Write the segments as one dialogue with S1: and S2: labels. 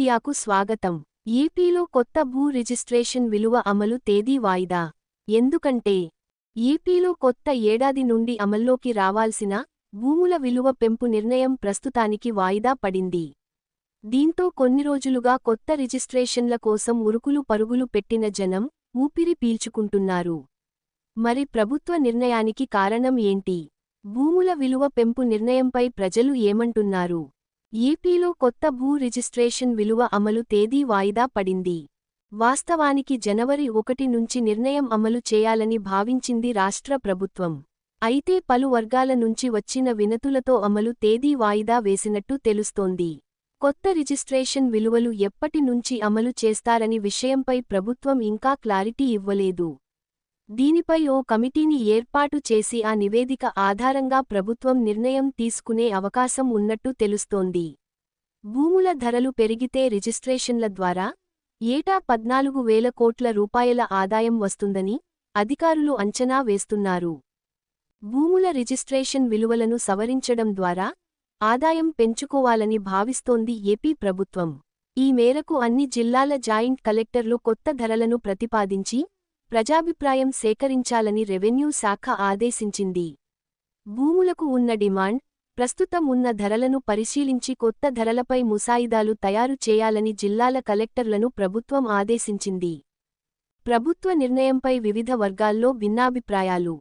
S1: మీడియాకు స్వాగతం. ఏపీలో కొత్త భూ రిజిస్ట్రేషన్ విలువ అమలు తేదీ వాయిదా. ఎందుకంటే ఏపీలో కొత్త ఏడాది నుండి అమల్లోకి రావాల్సిన భూముల విలువ పెంపు నిర్ణయం ప్రస్తుతానికి వాయిదా పడింది. దీంతో కొన్ని రోజులుగా కొత్త రిజిస్ట్రేషన్ల కోసం ఉరుకులు పరుగులు పెట్టిన జనం ఊపిరి పీల్చుకుంటున్నారు. మరి ప్రభుత్వ నిర్ణయానికి కారణం ఏంటి? భూముల విలువ పెంపు నిర్ణయంపై ప్రజలు ఏమంటున్నారు? ఏపీలో కొత్త భూ రిజిస్ట్రేషన్ విలువ అమలు తేదీ వాయిదా పడింది. వాస్తవానికి జనవరి 1 నుంచి నిర్ణయం అమలు చేయాలని భావించింది రాష్ట్ర ప్రభుత్వం. అయితే పలు వర్గాల నుంచి వచ్చిన వినతులతో అమలు తేదీ వాయిదా వేసినట్టు తెలుస్తోంది. కొత్త రిజిస్ట్రేషన్ విలువలు ఎప్పటి నుంచి అమలు చేస్తారని విషయంపై ప్రభుత్వం ఇంకా క్లారిటీ ఇవ్వలేదు. దీనిపై ఓ కమిటీని ఏర్పాటు చేసి ఆ నివేదిక ఆధారంగా ప్రభుత్వం నిర్ణయం తీసుకునే అవకాశం ఉన్నట్టు తెలుస్తోంది. భూముల ధరలు పెరిగితే రిజిస్ట్రేషన్ల ద్వారా ఏటా 14,000 కోట్ల రూపాయల ఆదాయం వస్తుందని అధికారులు అంచనా వేస్తున్నారు. భూముల రిజిస్ట్రేషన్ విలువలను సవరించడం ద్వారా ఆదాయం పెంచుకోవాలని భావిస్తోంది ఏపీ ప్రభుత్వం. ఈ మేరకు అన్ని జిల్లాల జాయింట్ కలెక్టర్లు కొత్త ధరలను ప్రతిపాదించి ప్రజాభిప్రాయం సేకరించాలని రెవెన్యూ శాఖ ఆదేశించింది. భూములకు ఉన్న డిమాండ్, ప్రస్తుతం ఉన్న ధరలను పరిశీలించి కొత్త ధరలపై ముసాయిదాలు తయారు చేయాలని జిల్లాల కలెక్టర్లను ప్రభుత్వం ఆదేశించింది. ప్రభుత్వ నిర్ణయంపై వివిధ వర్గాల్లో భిన్నాభిప్రాయాలు.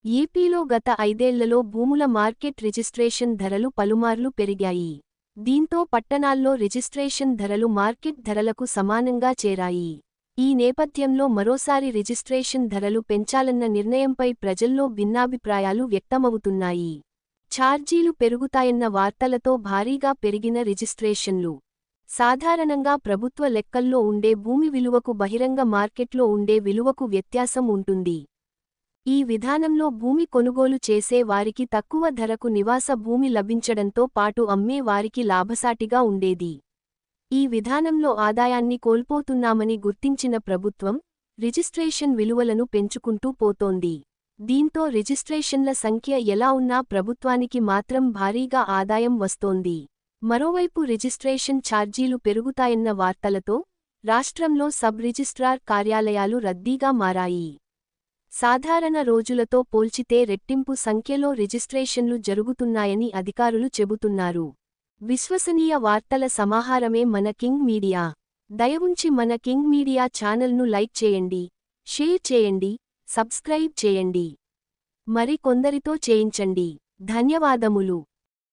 S1: ఏపీలో గత 5 ఏళ్లలో భూముల మార్కెట్ రిజిస్ట్రేషన్ ధరలు పలుమార్లు పెరిగాయి. దీంతో పట్టణాల్లో రిజిస్ట్రేషన్ ధరలు మార్కెట్ ధరలకు సమానంగా చేరాయి. ఈ నేపథ్యంలో మరోసారి రిజిస్ట్రేషన్ ధరలు పెంచాలన్న నిర్ణయంపై ప్రజల్లో భిన్నాభిప్రాయాలు వ్యక్తమవుతున్నాయి. ఛార్జీలు పెరుగుతాయన్న వార్తలతో భారీగా పెరిగిన రిజిస్ట్రేషన్లు. సాధారణంగా ప్రభుత్వ లెక్కల్లో ఉండే భూమి విలువకు బహిరంగ మార్కెట్లో ఉండే విలువకు వ్యత్యాసం ఉంటుంది. ఈ విధానంలో భూమి కొనుగోలు చేసే వారికి తక్కువ ధరకు నివాస భూమి లభించడంతో పాటు అమ్మే వారికి లాభసాటిగా ఉండేది. ఈ విధానంలో ఆదాయాన్ని కోల్పోతున్నామని గుర్తించిన ప్రభుత్వం రిజిస్ట్రేషన్ విలువలను పెంచుకుంటూ పోతోంది. దీంతో రిజిస్ట్రేషన్ల సంఖ్య ఎలా ఉన్నా ప్రభుత్వానికి మాత్రం భారీగా ఆదాయం వస్తోంది. మరోవైపు రిజిస్ట్రేషన్ ఛార్జీలు పెరుగుతాయన్న వార్తలతో రాష్ట్రంలో సబ్ రిజిస్ట్రార్ కార్యాలయాలు రద్దీగా మారాయి. సాధారణ రోజులతో పోల్చితే రెట్టింపు సంఖ్యలో రిజిస్ట్రేషన్లు జరుగుతున్నాయని అధికారులు చెబుతున్నారు. విశ్వసనీయ వార్తల సమాహారమే మన కింగ్ మీడియా. దయవుంచి మన కింగ్ మీడియా ఛానల్ను లైక్ చేయండి, షేర్ చేయండి, సబ్స్క్రైబ్ చేయండి. మరి కొందరితో చేయించండి. ధన్యవాదములు.